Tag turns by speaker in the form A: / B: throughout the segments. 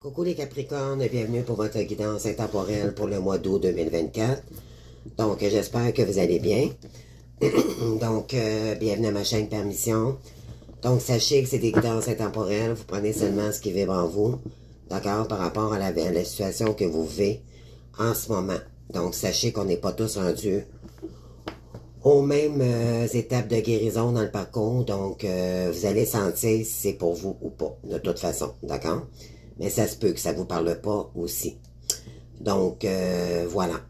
A: Coucou les Capricornes, bienvenue pour votre guidance intemporelle pour le mois d'août 2024. Donc, j'espère que vous allez bien. Donc, bienvenue à ma chaîne Permission. Donc, sachez que c'est des guidances intemporelles. Vous prenez seulement ce qui vibre en vous, d'accord, par rapport à la situation que vous vivez en ce moment. Donc, sachez qu'on n'est pas tous rendus aux mêmes étapes de guérison dans le parcours. Donc, vous allez sentir si c'est pour vous ou pas, de toute façon, d'accord? Mais ça se peut que ça vous parle pas aussi. Donc, voilà.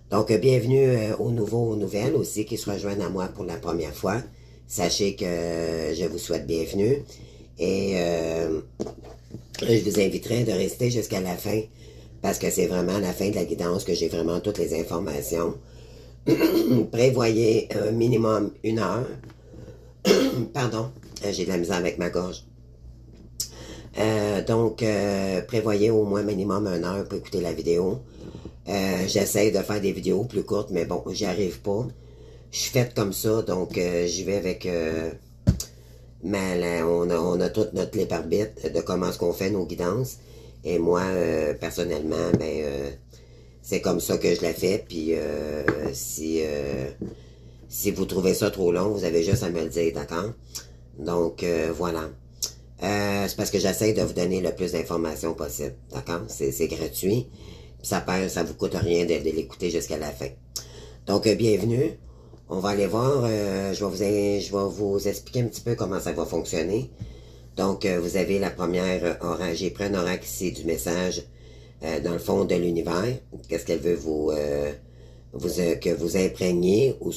A: Donc, bienvenue aux nouvelles aussi qui se rejoignent à moi pour la première fois. Sachez que je vous souhaite bienvenue. Et je vous inviterai de rester jusqu'à la fin parce que c'est vraiment à la fin de la guidance que j'ai vraiment toutes les informations. Prévoyez un minimum 1 heure. Pardon, j'ai de la misère avec ma gorge. Donc, prévoyez au moins minimum 1 heure pour écouter la vidéo. J'essaie de faire des vidéos plus courtes, mais bon, j'y arrive pas. Je suis faite comme ça, donc j'y vais avec... on a tout notre libre arbitre de comment est-ce qu'on fait nos guidances. Et moi, personnellement, c'est comme ça que je la fais. Puis, si vous trouvez ça trop long, vous avez juste à me le dire, d'accord? Donc, voilà. C'est parce que j'essaie de vous donner le plus d'informations possible, d'accord? C'est gratuit. Ça vous coûte rien de l'écouter jusqu'à la fin. Donc, bienvenue. On va aller voir. Je vais vous expliquer un petit peu comment ça va fonctionner. Donc, vous avez la première oracle. J'ai pris un oracle ici du message dans le fond de l'univers. Qu'est-ce qu'elle veut que vous imprégniez ou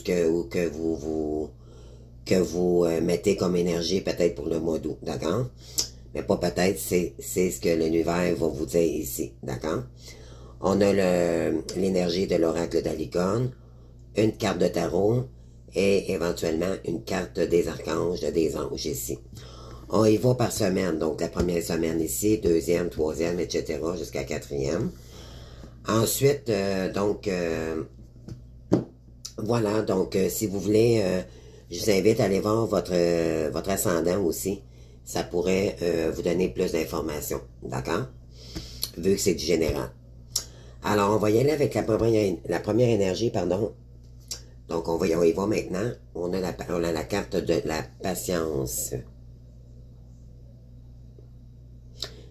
A: que vous mettez comme énergie peut-être pour le mois d'août, d'accord? Mais pas peut-être, c'est ce que l'univers va vous dire ici, d'accord? On a l'énergie de l'oracle d'Alicorne, une carte de tarot et éventuellement une carte des archanges, des anges ici. On y va par semaine, donc la première semaine ici, deuxième, troisième, etc. jusqu'à quatrième. Ensuite, voilà, donc si vous voulez... je vous invite à aller voir votre ascendant aussi. Ça pourrait vous donner plus d'informations. D'accord? Vu que c'est du général. Alors, on va y aller avec la première énergie, pardon. Donc, on y va maintenant. On a la carte de la patience.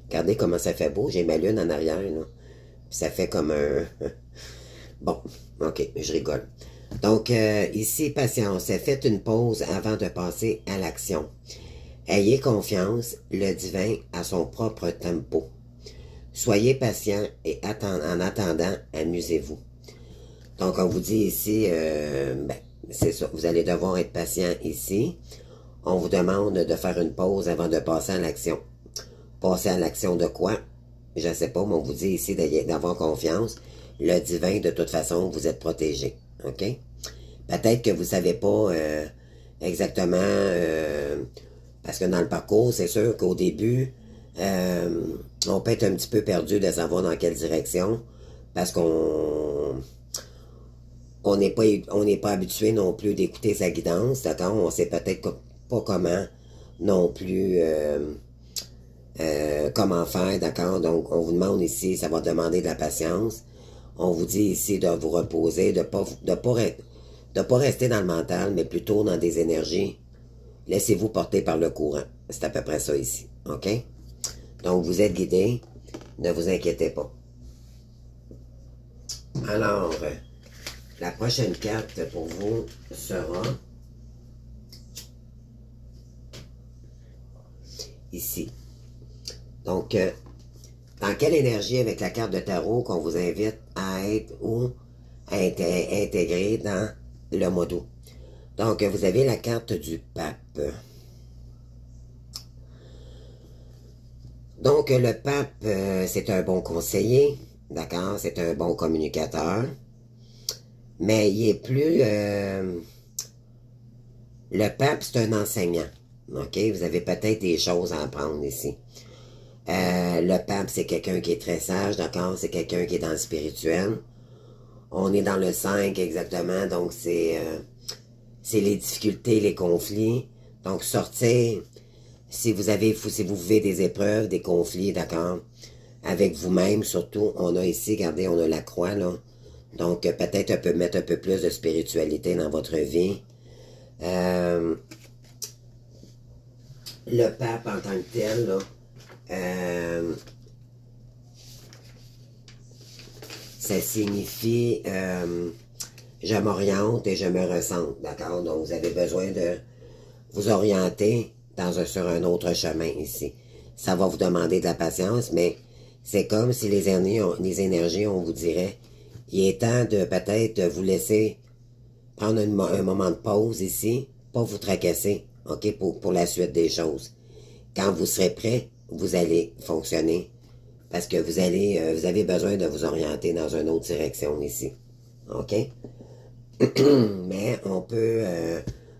A: Regardez comment ça fait beau. J'ai ma lune en arrière, là. Ça fait comme un... Bon, ok, je rigole. Donc, ici, patience. Faites une pause avant de passer à l'action. Ayez confiance, le divin a son propre tempo. Soyez patient et en attendant, amusez-vous. Donc, on vous dit ici, c'est ça, vous allez devoir être patient ici. On vous demande de faire une pause avant de passer à l'action. Passer à l'action de quoi? Je ne sais pas, mais on vous dit ici d'avoir confiance. Le divin, de toute façon, vous êtes protégé. OK? Peut-être que vous ne savez pas exactement, parce que dans le parcours, c'est sûr qu'au début, on peut être un petit peu perdu de savoir dans quelle direction, parce qu'on n'est pas habitué non plus d'écouter sa guidance, d'accord? On sait peut-être pas comment non plus comment faire, d'accord? Donc, on vous demande ici, ça va demander de la patience. On vous dit ici de vous reposer, de pas rester dans le mental, mais plutôt dans des énergies. Laissez-vous porter par le courant. C'est à peu près ça ici. OK? Donc, vous êtes guidé. Ne vous inquiétez pas. Alors, la prochaine carte pour vous sera ici. Donc, dans quelle énergie avec la carte de tarot qu'on vous invite à être ou à intégrer dans le mois d'août? Donc, vous avez la carte du pape. Donc, le pape, c'est un bon conseiller, d'accord? C'est un bon communicateur. Mais il est plus... le pape, c'est un enseignant, ok? Vous avez peut-être des choses à apprendre ici. Le pape, c'est quelqu'un qui est très sage, d'accord? C'est quelqu'un qui est dans le spirituel. On est dans le 5 exactement, donc c'est les difficultés, les conflits. Donc, sortir, si vous vivez des épreuves, des conflits, d'accord? avec vous-même, surtout. On a ici, regardez, on a la croix, là. Donc, peut-être mettre un peu plus de spiritualité dans votre vie. Le pape en tant que tel, là, ça signifie je m'oriente et je me ressens, d'accord? Donc, vous avez besoin de vous orienter sur un autre chemin ici. Ça va vous demander de la patience, mais c'est comme si les énergies, on vous dirait, il est temps de peut-être vous laisser prendre un moment de pause ici, pas vous tracasser, ok, pour la suite des choses. Quand vous serez prêt, vous allez fonctionner, parce que vous avez besoin de vous orienter dans une autre direction ici, ok? Mais on peut,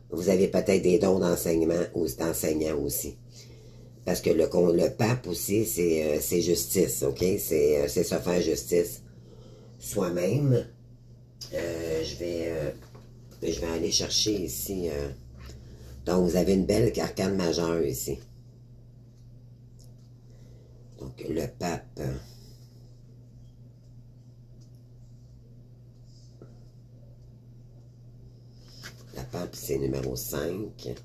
A: vous avez peut-être des dons d'enseignement ou d'enseignant aussi. Parce que le pape aussi, c'est justice, ok? C'est se faire justice soi-même. Je vais aller chercher ici. Donc, vous avez une belle arcane majeure ici. Donc, le pape. La pape, c'est numéro 5.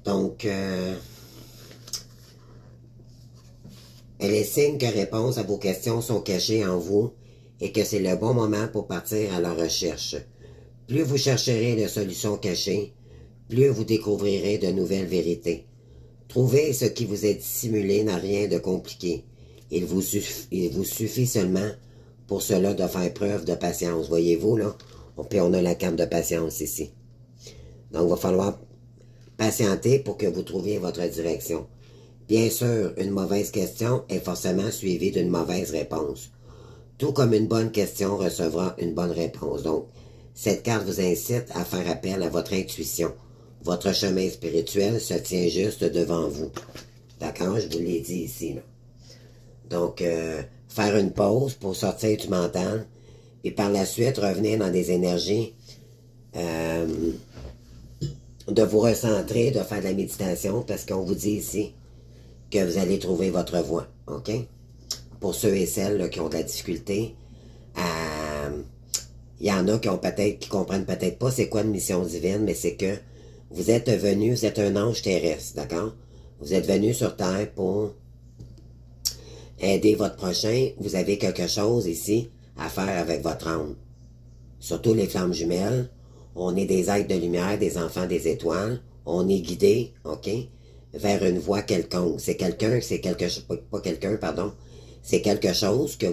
A: Donc, elle estime que réponses à vos questions sont cachées en vous et que c'est le bon moment pour partir à leur recherche. Plus vous chercherez de solutions cachées, plus vous découvrirez de nouvelles vérités. Trouver ce qui vous est dissimulé n'a rien de compliqué. Il vous suffit seulement pour cela de faire preuve de patience. Voyez-vous, là? Puis on a la carte de patience ici. Donc, il va falloir patienter pour que vous trouviez votre direction. Bien sûr, une mauvaise question est forcément suivie d'une mauvaise réponse. Tout comme une bonne question recevra une bonne réponse. Donc, cette carte vous incite à faire appel à votre intuition. Votre chemin spirituel se tient juste devant vous. D'accord? Je vous l'ai dit ici, là. Donc, faire une pause pour sortir du mental et par la suite revenir dans des énergies de vous recentrer, de faire de la méditation parce qu'on vous dit ici que vous allez trouver votre voie. OK? Pour ceux et celles là, qui ont de la difficulté, il y en a qui comprennent peut-être pas c'est quoi une mission divine, mais c'est que vous êtes un ange terrestre, d'accord? Vous êtes venu sur Terre pour aider votre prochain. Vous avez quelque chose ici à faire avec votre âme. Surtout les flammes jumelles. On est des êtres de lumière, des enfants des étoiles. On est guidés, ok, vers une voie quelconque. C'est quelque chose que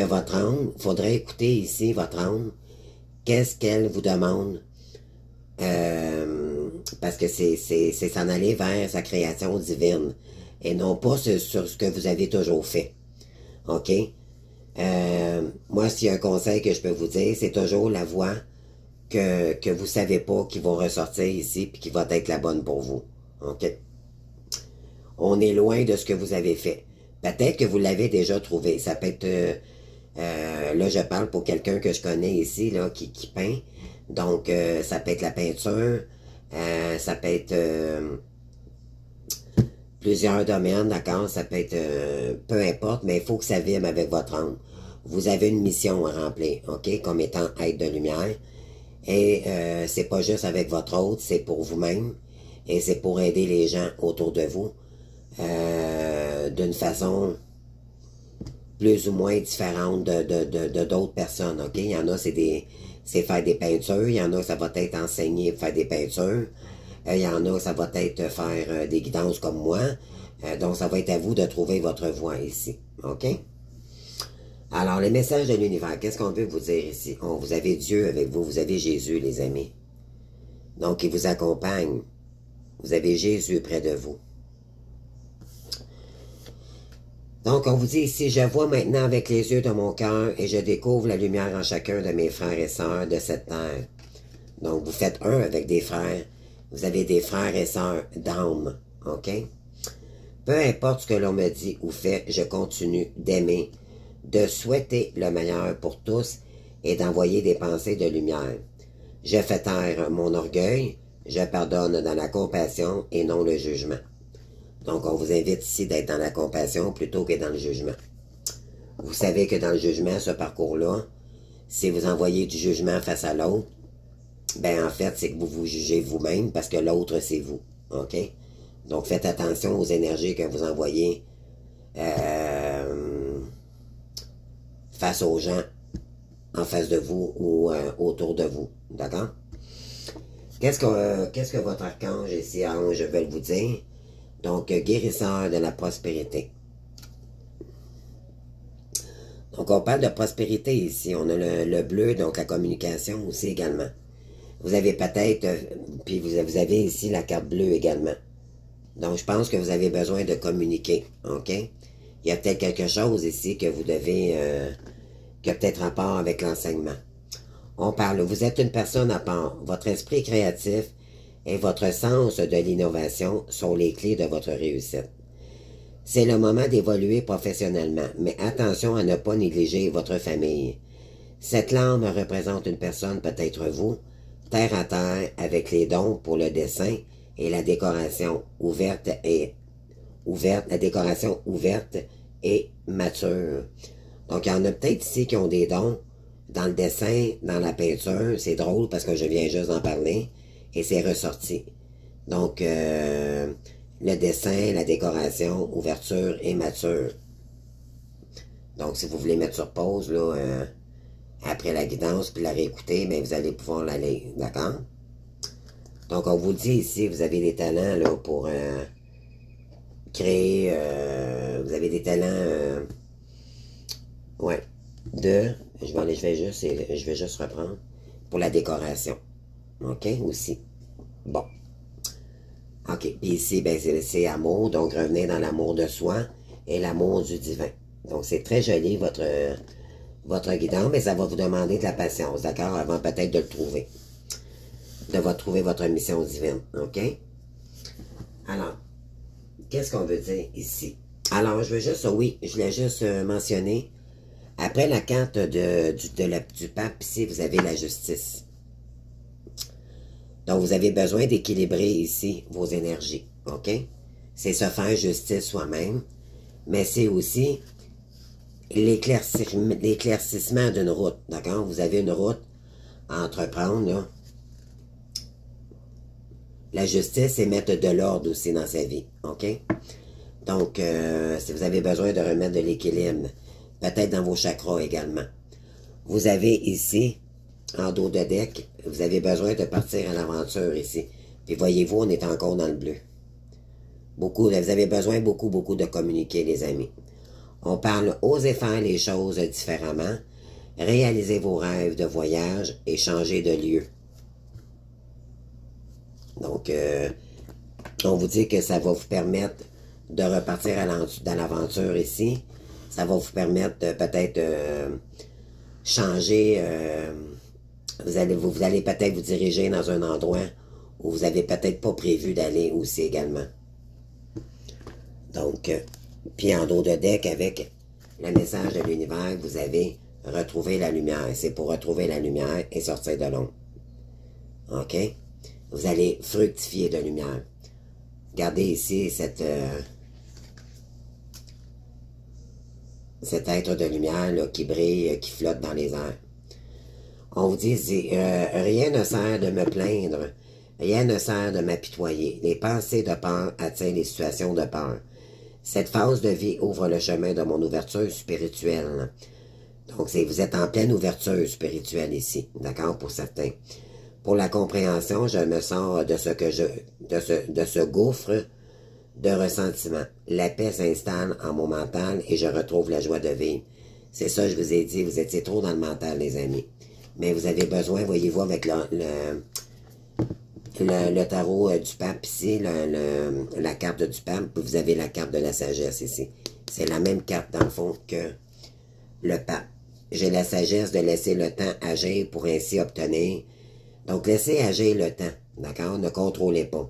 A: votre âme, faudrait écouter ici votre âme. Qu'est-ce qu'elle vous demande? Parce que c'est s'en aller vers sa création divine et non pas sur ce que vous avez toujours fait. OK? Moi, s'il y a un conseil que je peux vous dire, c'est toujours la voie que vous savez pas qui va ressortir ici puis qui va être la bonne pour vous. OK? On est loin de ce que vous avez fait. Peut-être que vous l'avez déjà trouvé. Ça peut être... là, je parle pour quelqu'un que je connais ici, là, qui peint. Donc, ça peut être la peinture, ça peut être plusieurs domaines, d'accord? Ça peut être peu importe, mais il faut que ça vibre avec votre âme. Vous avez une mission à remplir, ok? Comme étant être de lumière. Et c'est pas juste avec votre autre, c'est pour vous-même. Et c'est pour aider les gens autour de vous d'une façon plus ou moins différente de d'autres personnes, ok? Il y en a, c'est faire des peintures. Il y en a, ça va être enseigner faire des peintures. Il y en a, ça va être faire des guidances comme moi. Donc, ça va être à vous de trouver votre voie ici. OK? Alors, les messages de l'univers, qu'est-ce qu'on veut vous dire ici? Vous avez Dieu avec vous. Vous avez Jésus, les amis. Donc, il vous accompagne. Vous avez Jésus près de vous. Donc, on vous dit ici, je vois maintenant avec les yeux de mon cœur et je découvre la lumière en chacun de mes frères et sœurs de cette terre. Donc, vous faites un avec des frères. Vous avez des frères et sœurs d'âme. OK? Peu importe ce que l'on me dit ou fait, je continue d'aimer, de souhaiter le meilleur pour tous et d'envoyer des pensées de lumière. Je fais taire mon orgueil, je pardonne dans la compassion et non le jugement. Donc, on vous invite ici d'être dans la compassion plutôt que dans le jugement. Vous savez que dans le jugement, ce parcours-là, si vous envoyez du jugement face à l'autre, ben en fait, c'est que vous vous jugez vous-même parce que l'autre, c'est vous. OK? Donc, faites attention aux énergies que vous envoyez face aux gens en face de vous ou autour de vous. D'accord? Qu'est-ce que votre archange ici, ange, veut vous dire? Donc, guérisseur de la prospérité. Donc, on parle de prospérité ici. On a le bleu, donc la communication aussi également. Vous avez peut-être, puis vous avez ici la carte bleue également. Donc, je pense que vous avez besoin de communiquer, OK? Il y a peut-être quelque chose ici que vous devez, qui a peut-être rapport avec l'enseignement. On parle, vous êtes une personne à part. Votre esprit créatif et votre sens de l'innovation sont les clés de votre réussite. C'est le moment d'évoluer professionnellement, mais attention à ne pas négliger votre famille. Cette lampe représente une personne, peut-être vous, terre à terre, avec les dons pour le dessin et la décoration ouverte et mature. Donc, il y en a peut-être ici qui ont des dons dans le dessin, dans la peinture. C'est drôle parce que je viens juste d'en parler et c'est ressorti. Donc, le dessin, la décoration, ouverture et mature. Donc, si vous voulez mettre sur pause, là, après la guidance, puis la réécouter, bien, vous allez pouvoir la lire, d'accord? Donc, on vous dit ici, vous avez des talents, là, pour créer, vous avez des talents, ouais, je vais juste reprendre, pour la décoration, ok, aussi, bon. OK. Puis ici, ben, c'est amour. Donc, revenez dans l'amour de soi et l'amour du divin. Donc, c'est très joli, votre guidance, mais ça va vous demander de la patience, d'accord? Avant peut-être de le trouver. Trouver votre mission divine. OK? Alors, qu'est-ce qu'on veut dire ici? Alors, je voulais juste mentionner, après la carte du pape, ici, vous avez la justice. Donc, vous avez besoin d'équilibrer ici vos énergies, OK? C'est se faire justice soi-même, mais c'est aussi l'éclaircissement d'une route, d'accord? Vous avez une route à entreprendre, là. La justice, c'est mettre de l'ordre aussi dans sa vie, OK? Donc, si vous avez besoin de remettre de l'équilibre, peut-être dans vos chakras également. Vous avez ici, en dos de deck, vous avez besoin de partir à l'aventure ici. Puis voyez-vous, on est encore dans le bleu. Vous avez besoin beaucoup de communiquer, les amis. On parle, osez faire les choses différemment, réalisez vos rêves de voyage et changez de lieu. Donc, on vous dit que ça va vous permettre de repartir dans l'aventure ici. Ça va vous permettre de peut-être changer... Vous allez peut-être vous diriger dans un endroit où vous avez peut-être pas prévu d'aller aussi également. Donc, puis en dos de deck, avec le message de l'univers, vous avez retrouvé la lumière. C'est pour retrouver la lumière et sortir de l'ombre. OK? Vous allez fructifier de lumière. Regardez ici cet être de lumière là, qui brille, qui flotte dans les airs. On vous dit, rien ne sert de me plaindre, rien ne sert de m'apitoyer. Les pensées de peur attirent les situations de peur. Cette phase de vie ouvre le chemin de mon ouverture spirituelle. Donc, vous êtes en pleine ouverture spirituelle ici, d'accord, pour certains. Pour la compréhension, je me sors de ce gouffre de ressentiment. La paix s'installe en mon mental et je retrouve la joie de vivre. C'est ça, je vous ai dit, vous étiez trop dans le mental, les amis. Mais vous avez besoin, voyez-vous, avec le tarot du pape ici, la carte du pape, vous avez la carte de la sagesse ici. C'est la même carte, dans le fond, que le pape. J'ai la sagesse de laisser le temps agir pour ainsi obtenir. Donc, laissez agir le temps, d'accord? Ne contrôlez pas.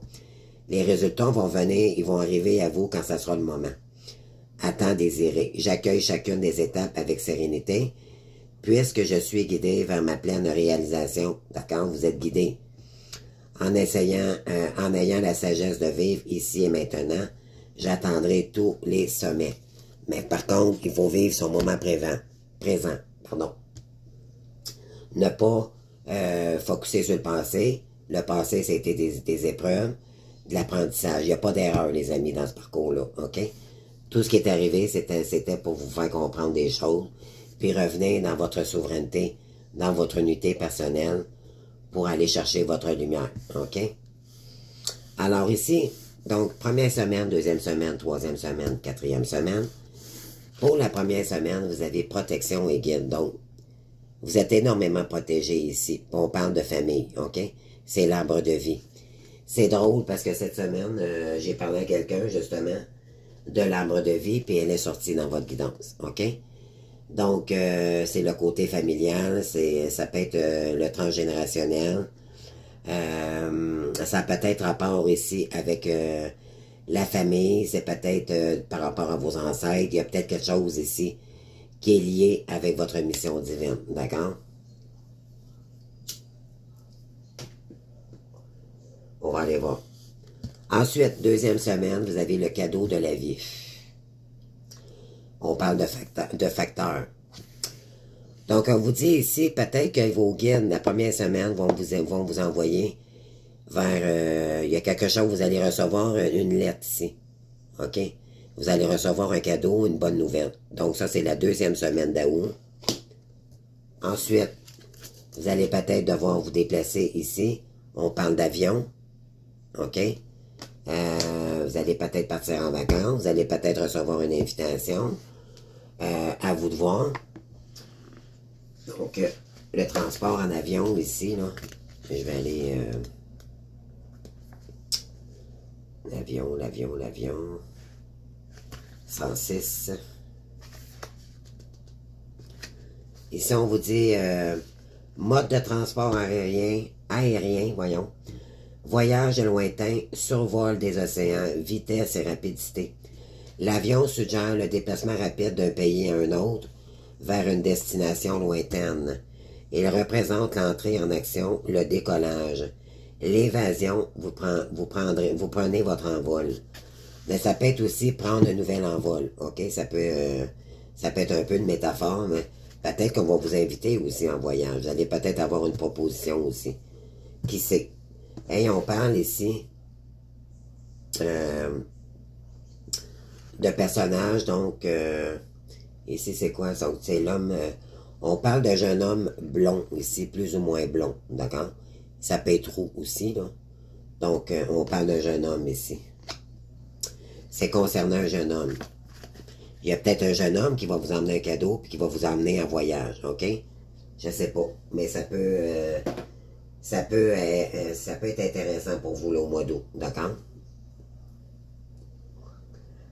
A: Les résultats vont venir, ils vont arriver à vous quand ça sera le moment. À temps désiré. J'accueille chacune des étapes avec sérénité. puisque je suis guidé vers ma pleine réalisation. D'accord? Vous êtes guidé. En ayant la sagesse de vivre ici et maintenant, j'attendrai tous les sommets. Mais par contre, il faut vivre son moment présent. Pardon. Ne pas focusser sur le passé. Le passé, c'était des épreuves, de l'apprentissage. Il n'y a pas d'erreur, les amis, dans ce parcours-là. OK? Tout ce qui est arrivé, c'était pour vous faire comprendre des choses, puis revenir dans votre souveraineté, dans votre unité personnelle, pour aller chercher votre lumière. OK? Alors ici, donc, première semaine, deuxième semaine, troisième semaine, quatrième semaine. Pour la première semaine, vous avez protection et guide. Donc, vous êtes énormément protégé ici. On parle de famille, OK? C'est l'arbre de vie. C'est drôle parce que cette semaine, j'ai parlé à quelqu'un, justement, de l'arbre de vie, puis elle est sortie dans votre guidance, OK? Donc, c'est le côté familial, ça peut être le transgénérationnel. Ça peut être rapport ici avec la famille, c'est peut-être par rapport à vos ancêtres. Il y a peut-être quelque chose ici qui est lié avec votre mission divine, d'accord? On va aller voir. Ensuite, deuxième semaine, vous avez le cadeau de la vie. On parle de facteurs. Donc, on vous dit ici, peut-être que vos guides, la première semaine, vont vous envoyer vers... il y a quelque chose, vous allez recevoir une lettre ici. OK? Vous allez recevoir un cadeau, une bonne nouvelle. Donc, ça, c'est la deuxième semaine d'août. Ensuite, vous allez peut-être devoir vous déplacer ici. On parle d'avion. OK? Vous allez peut-être partir en vacances. Vous allez peut-être recevoir une invitation. À vous de voir. Donc, le transport en avion ici, là. Je vais aller... L'avion. 106. Ici, on vous dit mode de transport aérien, voyons. Voyage lointain, survol des océans, vitesse et rapidité. L'avion suggère le déplacement rapide d'un pays à un autre vers une destination lointaine. Il représente l'entrée en action, le décollage. L'évasion, vous prenez votre envol. Mais ça peut être aussi prendre un nouvel envol, OK? Ça peut être un peu une métaphore, mais peut-être qu'on va vous inviter aussi en voyage. Vous allez peut-être avoir une proposition aussi. Qui sait? Et on parle ici de personnages, donc ici c'est quoi? C'est l'homme, on parle d'un jeune homme blond ici, plus ou moins blond, d'accord? Ça peut être roux aussi, là. Donc, on parle d'un jeune homme ici. C'est concernant un jeune homme. Il y a peut-être un jeune homme qui va vous emmener un cadeau puis qui va vous emmener en voyage, OK? Je sais pas, mais ça peut être intéressant pour vous là, au mois d'août, d'accord?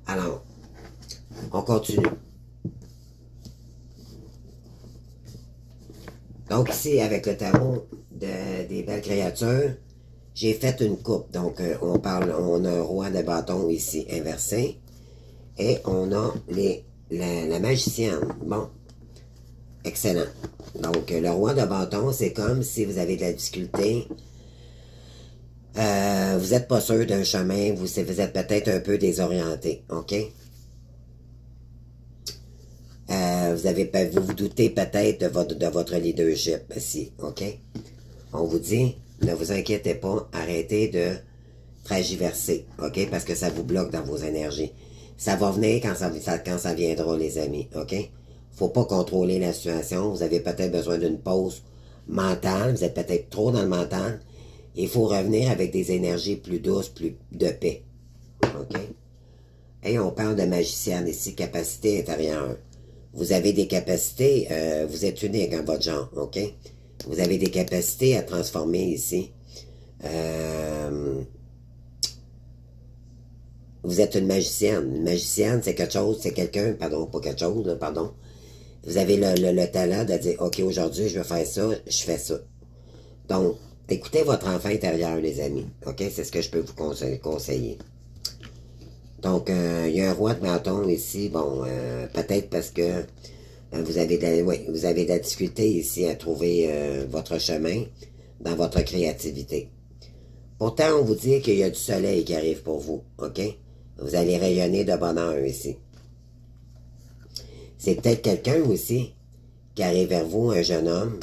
A: Alors, on continue. Donc ici, avec le tarot des belles créatures, j'ai fait une coupe. Donc, on a un roi de bâton ici inversé. Et on a la magicienne. Bon. Excellent. Donc, le roi de bâton, c'est comme si vous avez de la difficulté. Vous n'êtes pas sûr d'un chemin. Vous êtes peut-être un peu désorienté. OK? Vous vous doutez peut-être de votre leadership ici. OK? On vous dit, ne vous inquiétez pas. Arrêtez de tragiverser. OK? Parce que ça vous bloque dans vos énergies. Ça va venir quand ça viendra, les amis. OK? Faut pas contrôler la situation. Vous avez peut-être besoin d'une pause mentale. Vous êtes peut-être trop dans le mental. Il faut revenir avec des énergies plus douces, plus de paix. OK? Et on parle de magicienne ici, capacité intérieure. Vous avez des capacités, vous êtes unique en votre genre, OK? Vous avez des capacités à transformer ici. Vous êtes une magicienne. Une magicienne, c'est quelque chose, c'est quelqu'un, pardon, pas quelque chose, là, pardon. Vous avez le talent de dire, OK, aujourd'hui, je vais faire ça, je fais ça. Donc, écoutez votre enfant intérieur, les amis. OK? C'est ce que je peux vous conseiller. Donc, il y a un roi de bâton ici. Bon, peut-être parce que Oui, vous avez de la difficulté ici à trouver votre chemin dans votre créativité. Pourtant, on vous dit qu'il y a du soleil qui arrive pour vous, OK? Vous allez rayonner de bonheur ici. C'est peut-être quelqu'un aussi qui arrive vers vous, un jeune homme,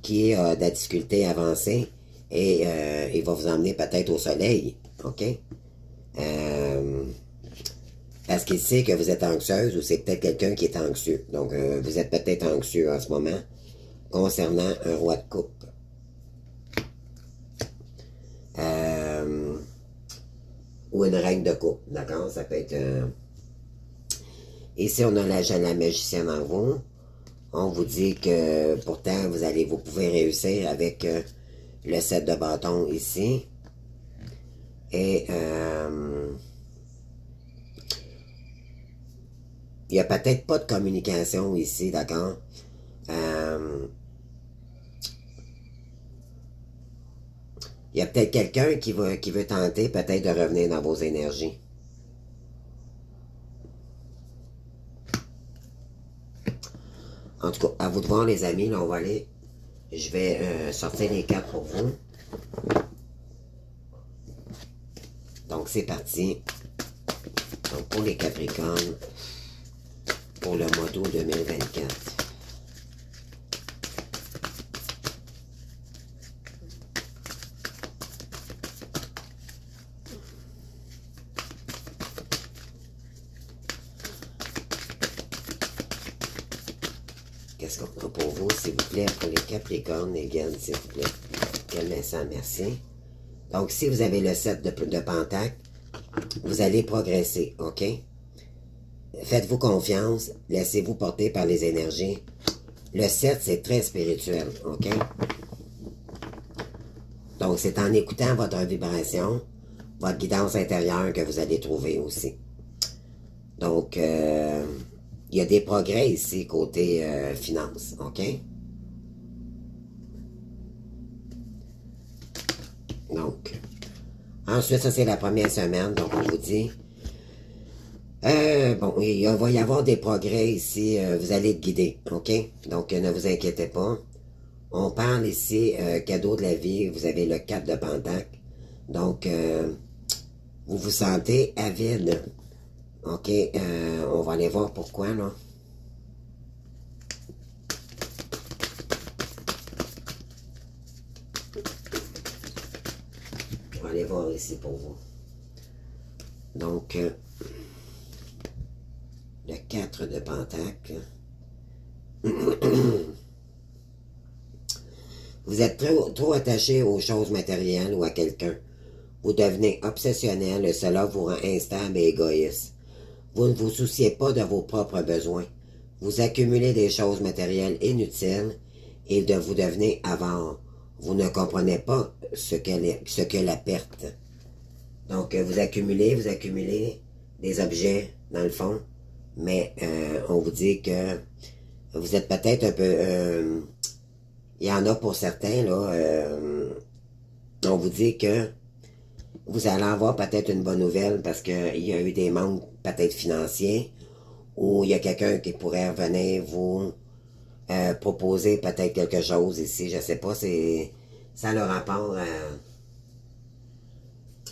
A: qui a de la difficulté à avancer et il va vous emmener peut-être au soleil, OK? Parce qu'il sait que vous êtes anxieuse ou c'est peut-être quelqu'un qui est anxieux. Donc, vous êtes peut-être anxieux en ce moment concernant un roi de coupe. Ou une reine de coupe, d'accord? Ça peut être... Ici, on a la magicienne en vous. On vous dit que pourtant, vous pouvez réussir avec le 7 de bâton ici. Et il n'y a peut-être pas de communication ici, d'accord? Il y a peut-être quelqu'un qui veut tenter peut-être de revenir dans vos énergies. En tout cas, à vous de voir les amis, là on va aller, je vais sortir les cartes pour vous. Donc c'est parti. Donc pour les Capricornes, pour le mois d'août 2024. Qu'est-ce qu'on a pour vous, s'il vous plaît, pour les Capricornes, les Gaines, s'il vous plaît? Quel message, merci. Donc, si vous avez le 7 de Pentacle, vous allez progresser, OK? Faites-vous confiance, laissez-vous porter par les énergies. Le 7, c'est très spirituel, OK? Donc, c'est en écoutant votre vibration, votre guidance intérieure que vous allez trouver aussi. Donc, il y a des progrès ici côté finance, OK? Donc, ensuite, ça c'est la première semaine, donc on vous dit, bon, il va y avoir des progrès ici, vous allez être guidé, OK? Donc, ne vous inquiétez pas. On parle ici, cadeau de la vie, vous avez le 4 de Pentacle, donc, vous vous sentez avide. OK, on va aller voir pourquoi, là. On va aller voir ici pour vous. Donc, le 4 de Pentacle. Vous êtes trop attaché aux choses matérielles ou à quelqu'un. Vous devenez obsessionnel et cela vous rend instable et égoïste. Vous ne vous souciez pas de vos propres besoins. Vous accumulez des choses matérielles inutiles et vous devenez avare. Vous ne comprenez pas ce qu'est la perte. Donc, vous accumulez des objets, dans le fond, mais on vous dit que vous êtes peut-être un peu... il y en a pour certains, là, on vous dit que vous allez avoir peut-être une bonne nouvelle parce qu'il y a eu des manques peut-être financiers ou il y a quelqu'un qui pourrait revenir vous proposer peut-être quelque chose ici, je sais pas, ça a le rapport à...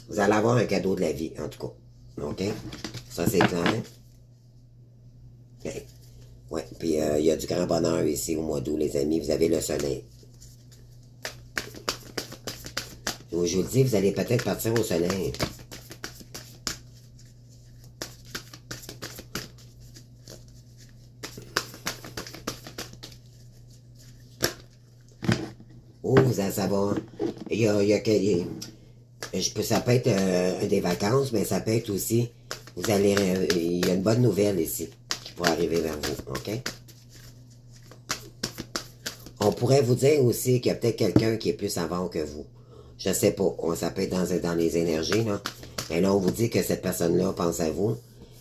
A: Vous allez avoir un cadeau de la vie, en tout cas. OK? Ça, c'est clair. Okay. Ouais, puis il y a du grand bonheur ici au mois d'août, les amis. Vous avez le soleil. Je vous le dis, vous allez peut-être partir au soleil. Oh, vous allez savoir. Ça peut être des vacances, mais ça peut être aussi, il y a une bonne nouvelle ici qui pourrait arriver vers vous, OK? On pourrait vous dire aussi qu'il y a peut-être quelqu'un qui est plus avant que vous. Je sais pas, ça peut être dans les énergies, là. Mais là, on vous dit que cette personne-là pense à vous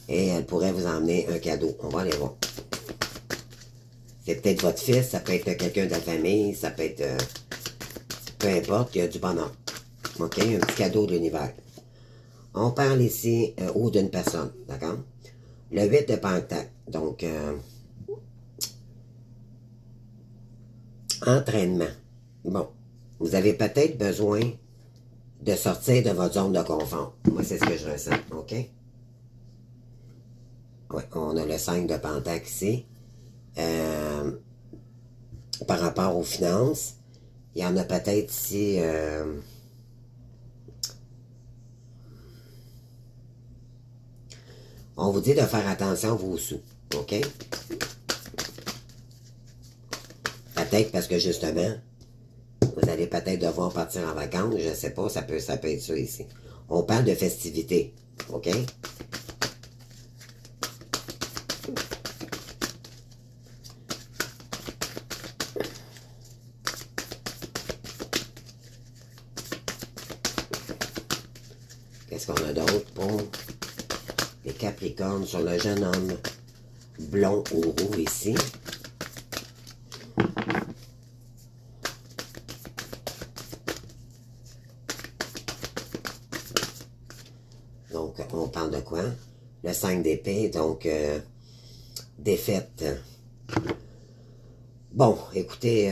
A: et elle pourrait vous emmener un cadeau. On va aller voir. C'est peut-être votre fils, ça peut être quelqu'un de la famille, ça peut être... peu importe, il y a du bonheur. OK? Un petit cadeau de l'univers. On parle ici ou d'une personne, d'accord? Le 8 de Pentacle. Donc, Entraînement. Bon, vous avez peut-être besoin de sortir de votre zone de confort. Moi, c'est ce que je ressens, OK? Ouais, on a le 5 de Pentacle ici. Par rapport aux finances, il y en a peut-être ici... on vous dit de faire attention à vos sous, OK? Peut-être parce que justement, vous allez peut-être devoir partir en vacances, je ne sais pas, ça peut être ça ici. On parle de festivités, OK? Qu'est-ce qu'on a d'autre pour les Capricornes sur le jeune homme blond ou roux ici? Donc, on parle de quoi? Le 5 d'épée, donc, défaite. Bon, écoutez,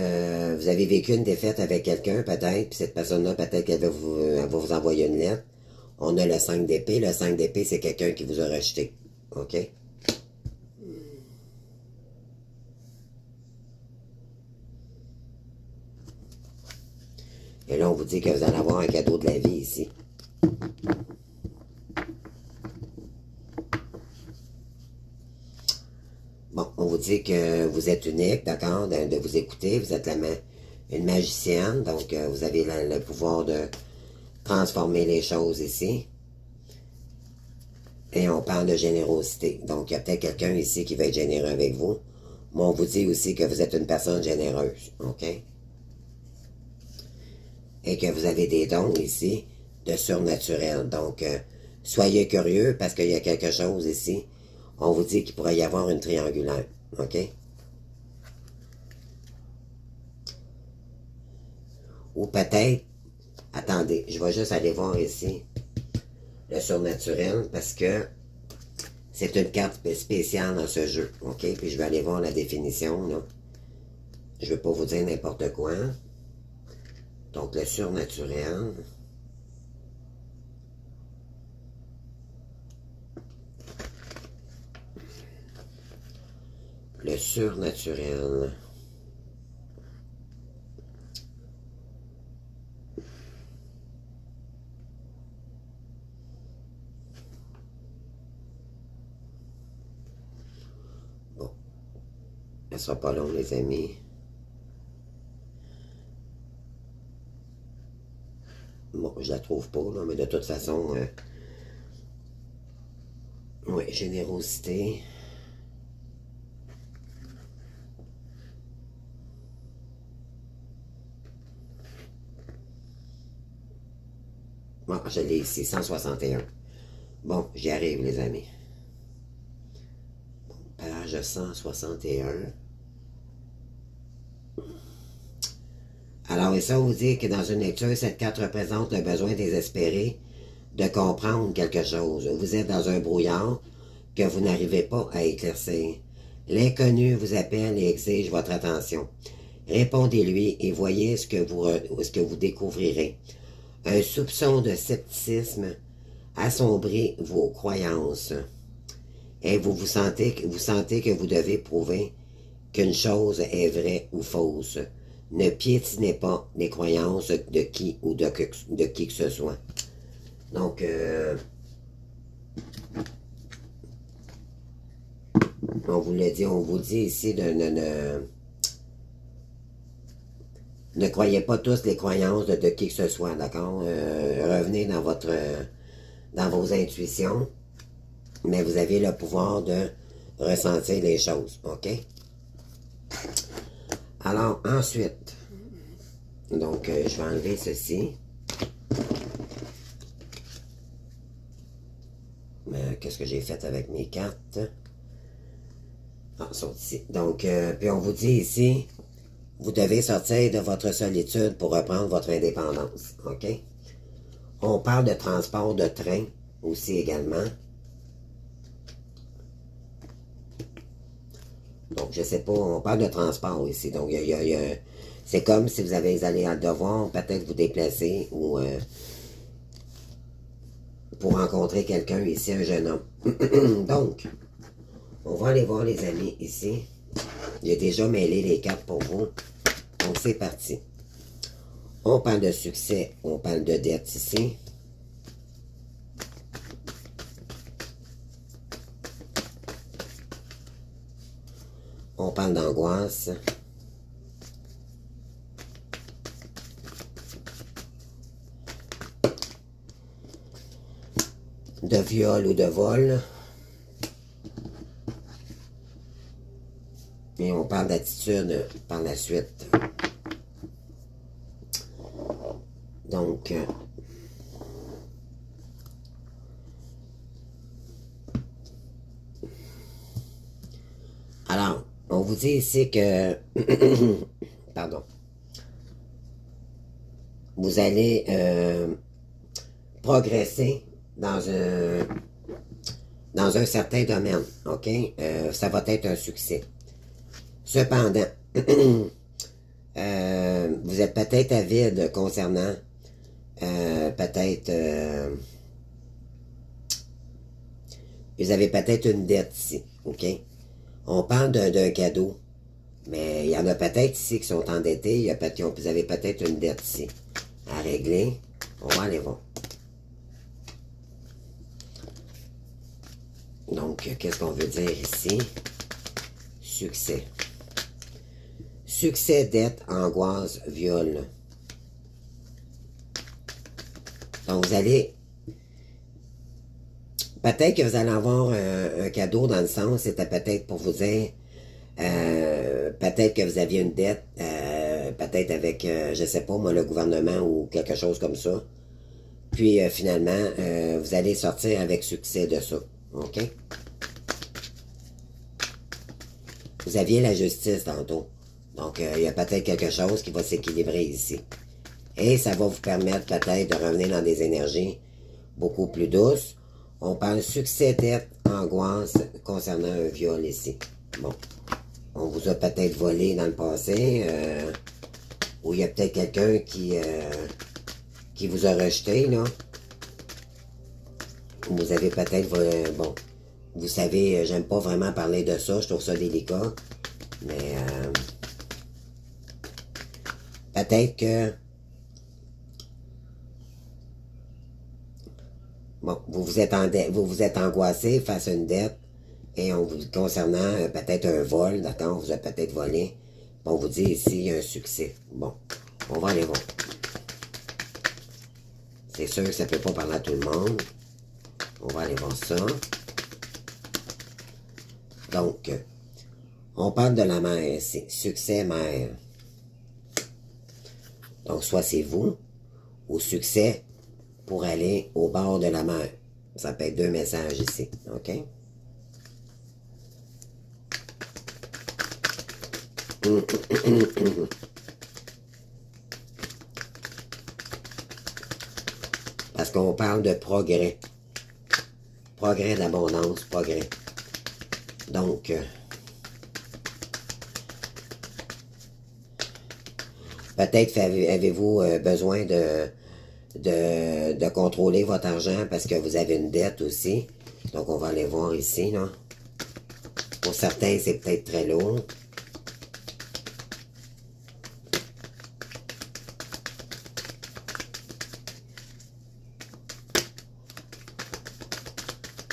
A: vous avez vécu une défaite avec quelqu'un, peut-être, puis cette personne-là, peut-être qu'elle va vous envoyer une lettre. On a le 5 d'épée. Le 5 d'épée, c'est quelqu'un qui vous a rejeté. OK? Et là, on vous dit que vous allez avoir un cadeau de la vie ici. Bon, on vous dit que vous êtes unique, d'accord, de vous écouter. Vous êtes une magicienne, donc vous avez le pouvoir de transformer les choses ici. Et on parle de générosité. Donc, il y a peut-être quelqu'un ici qui va être généreux avec vous. Mais on vous dit aussi que vous êtes une personne généreuse, OK? Et que vous avez des dons ici de surnaturel. Donc, soyez curieux parce qu'il y a quelque chose ici. On vous dit qu'il pourrait y avoir une triangulaire, OK? Ou peut-être, attendez, je vais juste aller voir ici le surnaturel parce que c'est une carte spéciale dans ce jeu, OK? Puis je vais aller voir la définition, là. Je ne vais pas vous dire n'importe quoi. Donc, le surnaturel. Le surnaturel. Bon. Ça sera pas long, les amis. Bon, je la trouve pas, là, mais de toute façon... oui, générosité. Bon, je l'ai ici, 161. Bon, j'y arrive, les amis. Bon, page 161. Alors, et ça vous dit que dans une lecture, cette carte représente le besoin désespéré de comprendre quelque chose. Vous êtes dans un brouillard que vous n'arrivez pas à éclaircir. L'inconnu vous appelle et exige votre attention. Répondez-lui et voyez ce que vous découvrirez. Un soupçon de scepticisme assombrit vos croyances. Et vous sentez que vous devez prouver qu'une chose est vraie ou fausse. Ne piétinez pas les croyances de qui ou de qui que ce soit. Donc, on vous dit ici de ne croyez pas tous les croyances de qui que ce soit, d'accord? Revenez dans vos intuitions, mais vous avez le pouvoir de ressentir les choses, OK? Alors, ensuite, donc, je vais enlever ceci. Qu'est-ce que j'ai fait avec mes cartes? Ah, ils sont ici. Donc, puis on vous dit ici, vous devez sortir de votre solitude pour reprendre votre indépendance, OK? On parle de transport de train aussi également. Donc, je sais pas, on parle de transport ici. Donc, C'est comme si vous avez allé à devoir peut-être vous déplacer ou pour rencontrer quelqu'un ici, un jeune homme. Donc, on va aller voir les amis ici. J'ai déjà mêlé les cartes pour vous. Donc, c'est parti. On parle de succès, on parle de dette ici. On parle d'angoisse. De viol ou de vol. Et on parle d'attitude par la suite. Donc, alors, on vous dit ici que, pardon, vous allez progresser dans un certain domaine, ok? Ça va être un succès. Cependant, vous êtes peut-être avide concernant peut-être vous avez peut-être une dette ici, ok? On parle d'un cadeau, mais il y en a peut-être ici qui sont endettés, vous avez peut-être une dette ici à régler. On va aller voir. Donc, qu'est-ce qu'on veut dire ici? Succès. Succès, dette, angoisse, viol. Donc, vous allez... Peut-être que vous allez avoir un cadeau dans le sens, c'était peut-être pour vous dire... peut-être que vous aviez une dette, peut-être avec, je sais pas moi, le gouvernement ou quelque chose comme ça. Puis, finalement, vous allez sortir avec succès de ça. OK? Vous aviez la justice tantôt. Donc, il y a peut-être quelque chose qui va s'équilibrer ici. Et ça va vous permettre peut-être de revenir dans des énergies beaucoup plus douces. On parle succès, dette, angoisse concernant un viol ici. Bon. On vous a peut-être volé dans le passé. Ou il y a peut-être quelqu'un qui vous a rejeté, là. Vous avez peut-être... bon. Vous savez, j'aime pas vraiment parler de ça. Je trouve ça délicat. Mais... peut-être que... Bon, vous vous êtes angoissé face à une dette et on vous concernant peut-être un vol, d'accord, on vous a peut-être volé. On vous dit ici, il y a un succès. Bon, on va aller voir. C'est sûr que ça ne peut pas parler à tout le monde. On va aller voir ça. Donc, on parle de la mère ici. Succès, mère. Donc, soit c'est vous, ou succès pour aller au bord de la mer. Ça peut être deux messages ici, ok? Parce qu'on parle de progrès. Progrès d'abondance, progrès. Donc, peut-être avez-vous besoin de contrôler votre argent parce que vous avez une dette aussi. Donc, on va aller voir ici, là. Pour certains, c'est peut-être très lourd.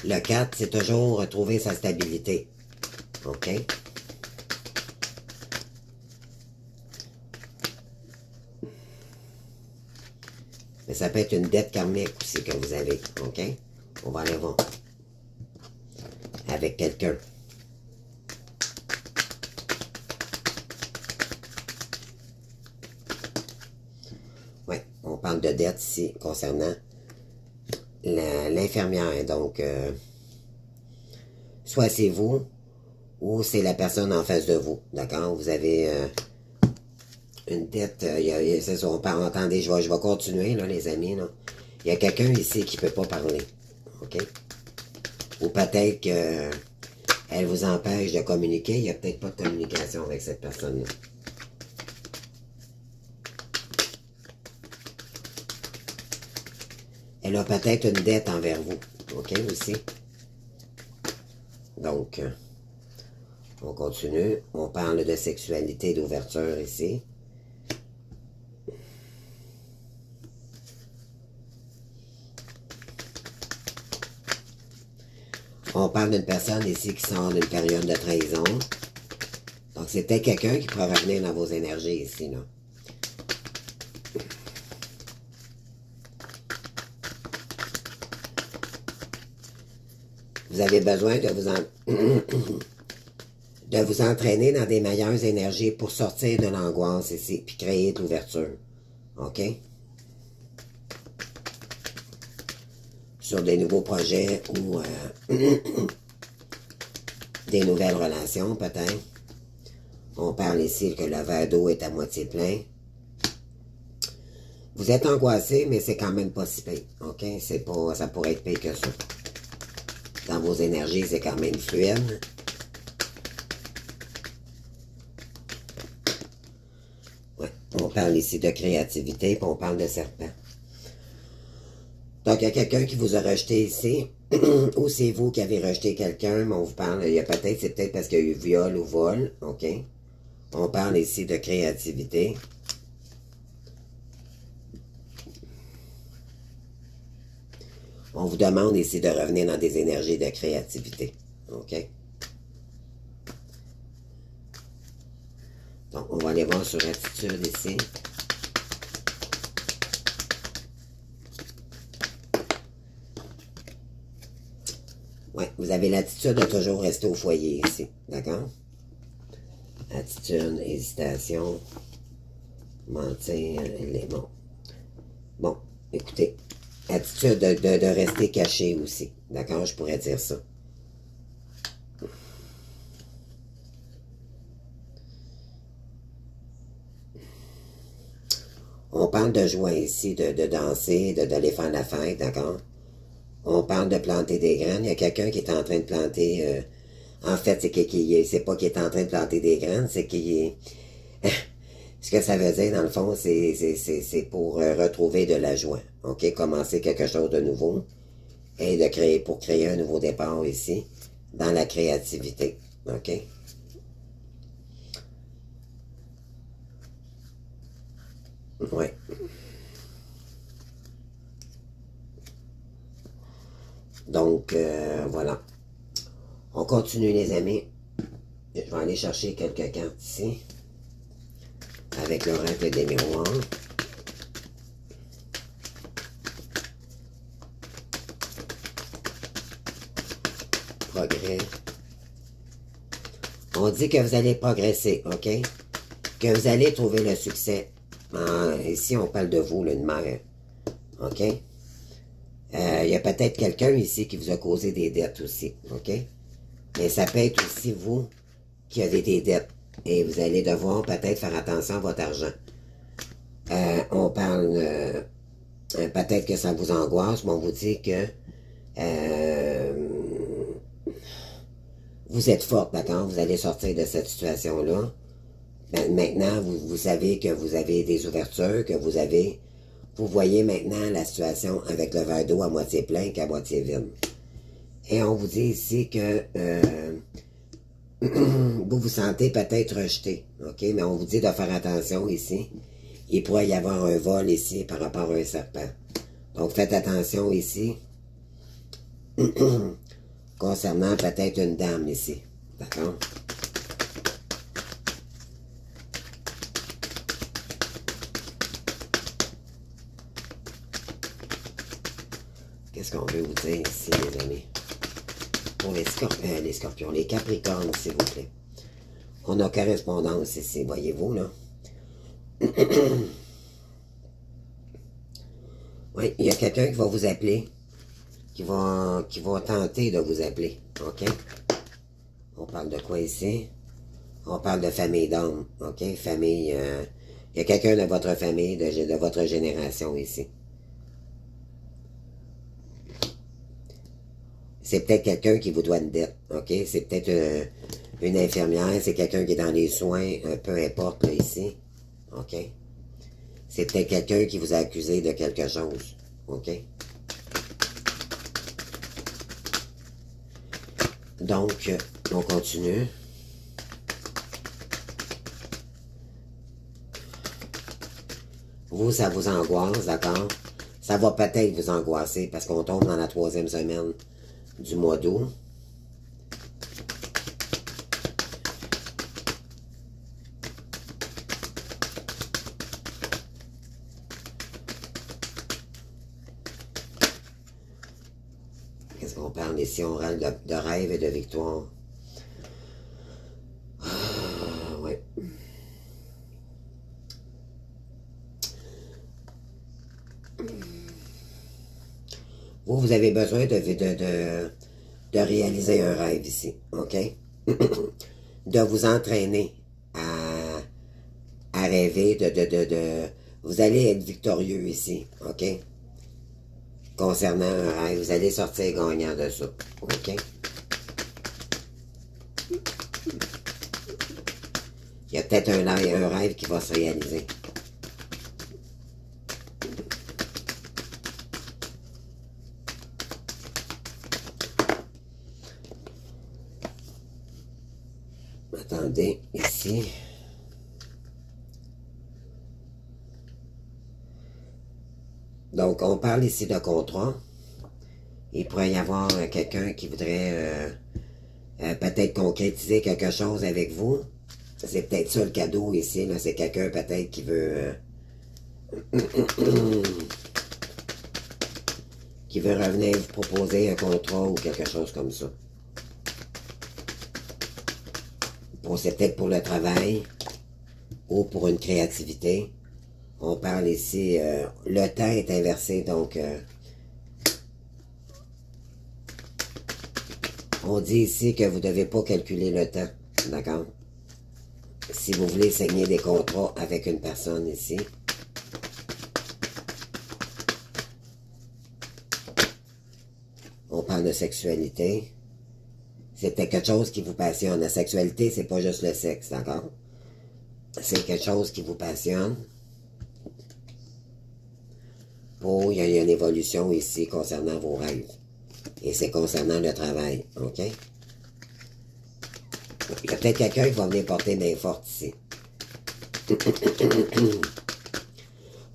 A: Le 4, c'est toujours retrouver sa stabilité. OK? Mais ça peut être une dette karmique aussi que vous avez. OK? On va aller voir. Avec quelqu'un. Oui, on parle de dette ici concernant l'infirmière. Donc, soit c'est vous ou c'est la personne en face de vous. D'accord? Vous avez une dette. C'est ça, attendez, je vais continuer, là, les amis. Là. Il y a quelqu'un ici qui ne peut pas parler. OK? Ou peut-être qu'elle vous empêche de communiquer. Il n'y a peut-être pas de communication avec cette personne-là. elle a peut-être une dette envers vous. OK, aussi. Donc, on continue. On parle de sexualité, d'ouverture ici. On parle d'une personne ici qui sort d'une période de trahison. Donc, c'était quelqu'un qui pourrait revenir dans vos énergies ici, là. Vous avez besoin de vous entraîner dans des meilleures énergies pour sortir de l'angoisse ici, puis créer de l'ouverture. OK? Sur des nouveaux projets ou des nouvelles relations, peut-être. On parle ici que le verre d'eau est à moitié plein. Vous êtes angoissé, mais c'est quand même pas si pire. OK? C'est pas, ça pourrait être pire que ça. Dans vos énergies, c'est quand même fluide. Ouais. On parle ici de créativité, puis on parle de serpent. Donc, il y a quelqu'un qui vous a rejeté ici, ou c'est vous qui avez rejeté quelqu'un, mais on vous parle, il y a peut-être, c'est peut-être parce qu'il y a eu viol ou vol, OK? On parle ici de créativité. On vous demande ici de revenir dans des énergies de créativité, OK? Donc, on va aller voir sur attitude ici. Ouais, vous avez l'attitude de toujours rester au foyer ici, d'accord? Attitude, hésitation, mentir, élément. Bon, écoutez, attitude de rester caché aussi, d'accord? Je pourrais dire ça. On parle de joie ici, de danser, d'aller faire la fête, d'accord? On parle de planter des graines. Il y a quelqu'un qui est en train de planter... en fait, c'est pas qu'il est en train de planter des graines, c'est qu'il est... Ce que ça veut dire, dans le fond, c'est pour retrouver de la joie. OK? Commencer quelque chose de nouveau. Et pour créer un nouveau départ ici, dans la créativité. OK? Ouais. Donc, voilà. On continue, les amis. Je vais aller chercher quelques cartes ici. Avec le règle des miroirs. Progrès. On dit que vous allez progresser, OK? Que vous allez trouver le succès. Ici, on parle de vous, une mère. OK? Il y a peut-être quelqu'un ici qui vous a causé des dettes aussi, OK? Mais ça peut être aussi vous qui avez des dettes. Et vous allez devoir peut-être faire attention à votre argent. On parle... peut-être que ça vous angoisse, mais on vous dit que... vous êtes forte, d'accord? Vous allez sortir de cette situation-là. Maintenant, vous savez que vous avez des ouvertures, que vous avez... Vous voyez maintenant la situation avec le verre d'eau à moitié plein qu'à moitié vide. Et on vous dit ici que vous vous sentez peut-être rejeté, OK? Mais on vous dit de faire attention ici. Il pourrait y avoir un vol ici par rapport à un serpent. Donc faites attention ici. Concernant peut-être une dame ici. D'accord? Qu'est-ce qu'on veut vous dire ici, les amis? Pour les scorpions, les capricornes, s'il vous plaît. On a correspondance ici, voyez-vous, là. Oui, il y a quelqu'un qui va vous appeler, qui va tenter de vous appeler, OK? On parle de quoi ici? On parle de famille d'hommes, OK? Famille, il y a quelqu'un de votre famille, de votre génération ici. C'est peut-être quelqu'un qui vous doit une dette, OK? C'est peut-être une infirmière, c'est quelqu'un qui est dans les soins, peu importe, là, ici, OK? C'est peut-être quelqu'un qui vous a accusé de quelque chose, OK? Donc, on continue. Vous, ça vous angoisse, d'accord? Ça va peut-être vous angoisser parce qu'on tombe dans la 3e semaine du mois d'août. Qu'est-ce qu'on parle ici? On parle de rêve et de victoire. Ah, ouais. Vous avez besoin de réaliser un rêve ici, OK? De vous entraîner à rêver, vous allez être victorieux ici, OK? Concernant un rêve, vous allez sortir gagnant de ça, OK? Il y a peut-être un rêve qui va se réaliser. Attendez, ici. Donc, on parle ici de contrat. Il pourrait y avoir quelqu'un qui voudrait peut-être concrétiser quelque chose avec vous. C'est peut-être ça le cadeau ici. C'est quelqu'un peut-être qui veut... qui veut revenir vous proposer un contrat ou quelque chose comme ça. Bon, c'est peut-être pour le travail ou pour une créativité. On parle ici, le temps est inversé, donc on dit ici que vous ne devez pas calculer le temps, d'accord? Si vous voulez signer des contrats avec une personne ici, on parle de sexualité. C'est peut-être quelque chose qui vous passionne. La sexualité, c'est pas juste le sexe, d'accord? C'est quelque chose qui vous passionne. Oh, il y a une évolution ici concernant vos rêves. Et c'est concernant le travail, OK? Il y a peut-être quelqu'un qui va venir porter main forte ici.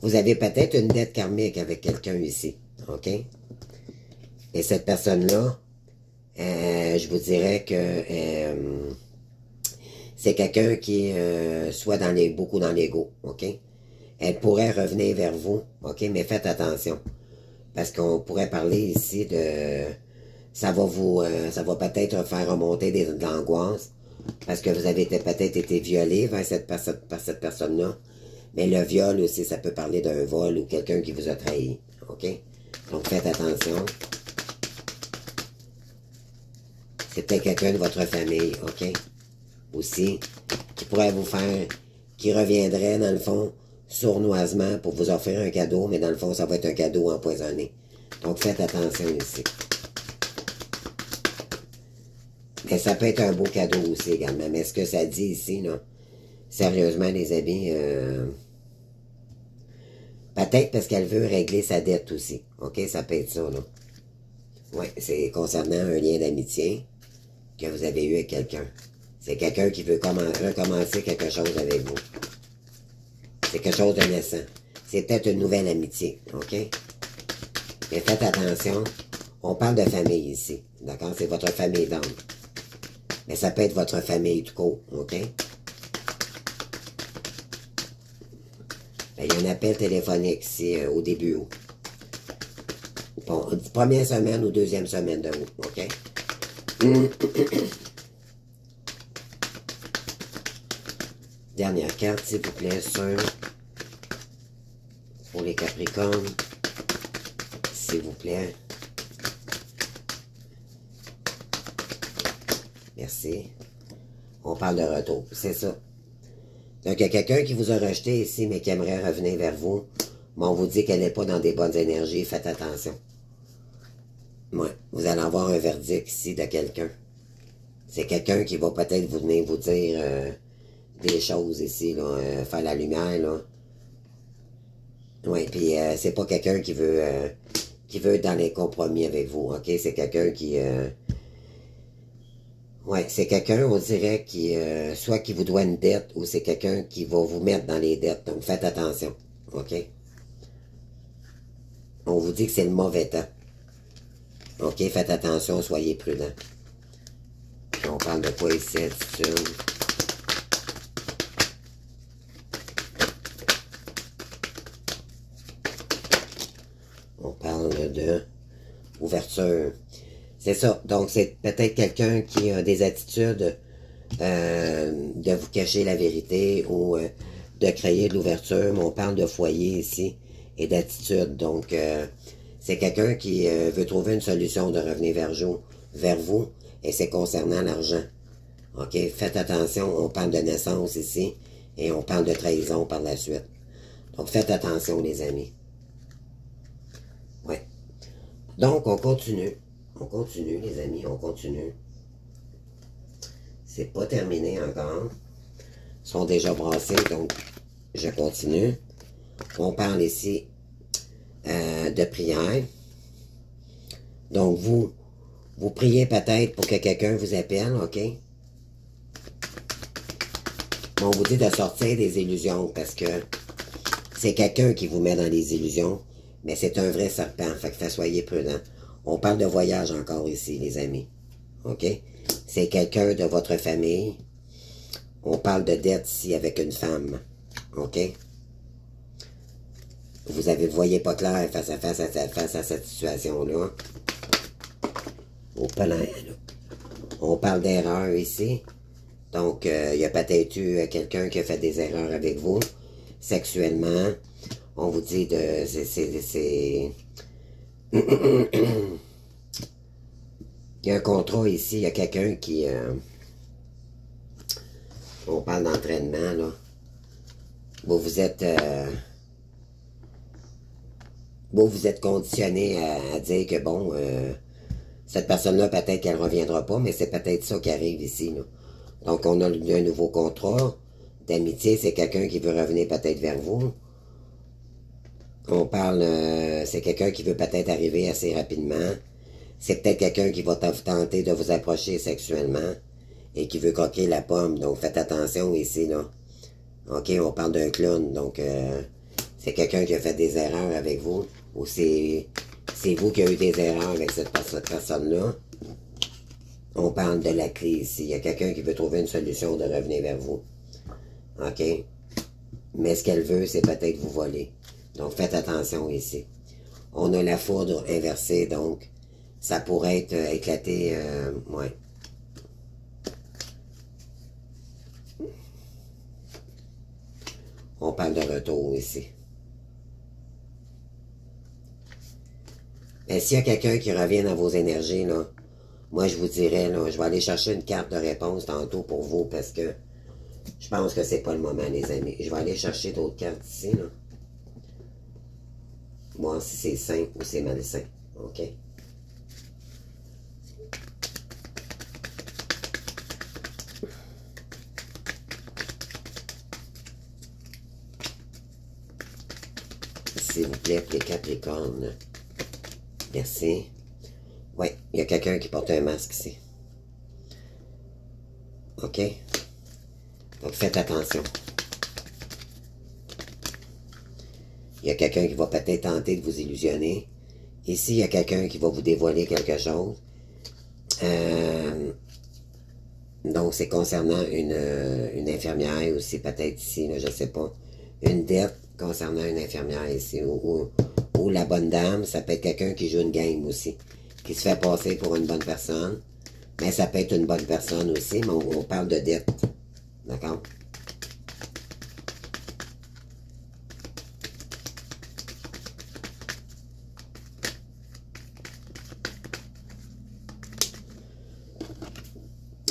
A: Vous avez peut-être une dette karmique avec quelqu'un ici, OK? Et cette personne-là, je vous dirais que c'est quelqu'un qui soit beaucoup dans l'ego, OK? Elle pourrait revenir vers vous, OK? Mais faites attention. Parce qu'on pourrait parler ici de... Ça va peut-être faire remonter de l'angoisse. Parce que vous avez peut-être été violé par cette personne-là. Mais le viol aussi, ça peut parler d'un vol ou quelqu'un qui vous a trahi, OK? Donc faites attention. C'est peut-être quelqu'un de votre famille, OK? Aussi, qui pourrait vous faire... qui reviendrait, dans le fond, sournoisement pour vous offrir un cadeau, mais dans le fond, ça va être un cadeau empoisonné. Donc, faites attention ici. Mais ça peut être un beau cadeau aussi également. Mais ce que ça dit ici, là, sérieusement, les amis, peut-être parce qu'elle veut régler sa dette aussi. OK? Ça peut être ça, là. Oui, c'est concernant un lien d'amitié que vous avez eu avec quelqu'un. C'est quelqu'un qui veut recommencer quelque chose avec vous. C'est quelque chose de naissant. C'est peut-être une nouvelle amitié, OK? Mais faites attention. On parle de famille ici, d'accord? C'est votre famille d'âme. Mais ça peut être votre famille tout court, OK? Ben, il y a un appel téléphonique ici au début août. Bon, première semaine ou deuxième semaine de août, OK? Dernière carte, s'il vous plaît, pour les Capricornes, s'il vous plaît. Merci. On parle de retour, c'est ça. Donc, il y a quelqu'un qui vous a rejeté ici, mais qui aimerait revenir vers vous. Mais on vous dit qu'elle n'est pas dans des bonnes énergies, faites attention. Ouais, vous allez avoir un verdict ici de quelqu'un. C'est quelqu'un qui va peut-être venir vous dire des choses ici, là, faire la lumière, là. Oui, puis c'est pas quelqu'un qui veut être dans les compromis avec vous, OK? C'est quelqu'un qui Ouais, c'est quelqu'un, on dirait, qui soit qui vous doit une dette ou c'est quelqu'un qui va vous mettre dans les dettes. Donc, faites attention. OK? On vous dit que c'est le mauvais temps. OK? Faites attention, soyez prudents. On parle de quoi ici, attitude? On parle de ouverture. C'est ça. Donc, c'est peut-être quelqu'un qui a des attitudes de vous cacher la vérité ou de créer de l'ouverture. Mais on parle de foyer ici et d'attitude. Donc, c'est quelqu'un qui veut trouver une solution de revenir vers vous et c'est concernant l'argent. OK? Faites attention. On parle de naissance ici et on parle de trahison par la suite. Donc, faites attention, les amis. Ouais. Donc, on continue. On continue, les amis, on continue. C'est pas terminé encore. Ils sont déjà brassés, donc je continue. On parle ici de prière. Donc, vous priez peut-être pour que quelqu'un vous appelle, OK? On vous dit de sortir des illusions parce que c'est quelqu'un qui vous met dans les illusions, mais c'est un vrai serpent, fait que soyez prudents. On parle de voyage encore ici, les amis. OK? C'est quelqu'un de votre famille. On parle de dette ici avec une femme. OK? Vous voyez pas clair face à cette situation-là. Au plein, là. On parle d'erreur ici. Donc, il y a peut-être eu quelqu'un qui a fait des erreurs avec vous, sexuellement. On vous dit de... Il y a un contrat ici, il y a quelqu'un qui... on parle d'entraînement, là. Vous êtes conditionné à dire que, bon, cette personne-là, peut-être qu'elle ne reviendra pas, mais c'est peut-être ça qui arrive ici, là. Donc, on a un nouveau contrat d'amitié. C'est quelqu'un qui veut revenir peut-être vers vous. On parle... c'est quelqu'un qui veut peut-être arriver assez rapidement. C'est peut-être quelqu'un qui va tenter de vous approcher sexuellement et qui veut croquer la pomme. Donc, faites attention ici, là. OK, on parle d'un clown. Donc, c'est quelqu'un qui a fait des erreurs avec vous. Ou c'est vous qui avez eu des erreurs avec cette personne-là. On parle de la clé ici. Il y a quelqu'un qui veut trouver une solution de revenir vers vous. OK? Mais ce qu'elle veut, c'est peut-être vous voler. Donc, faites attention ici. On a la foudre inversée, donc ça pourrait être éclaté. Ouais. On parle de retour ici. Mais s'il y a quelqu'un qui revient dans vos énergies, là, moi, je vous dirais, là, je vais aller chercher une carte de réponse tantôt pour vous parce que je pense que c'est pas le moment, les amis. Je vais aller chercher d'autres cartes ici, là. Voir si c'est sain ou c'est malsain. OK? S'il vous plaît, pour les Capricornes. Merci. Oui, il y a quelqu'un qui porte un masque ici. OK? Donc, faites attention. Il y a quelqu'un qui va peut-être tenter de vous illusionner. Ici, il y a quelqu'un qui va vous dévoiler quelque chose. Donc, c'est concernant une infirmière aussi, peut-être ici, là, je ne sais pas. Une dette concernant une infirmière ici. Ou la bonne dame, ça peut être quelqu'un qui joue une game aussi. Qui se fait passer pour une bonne personne. Mais ça peut être une bonne personne aussi, mais on parle de dette. D'accord?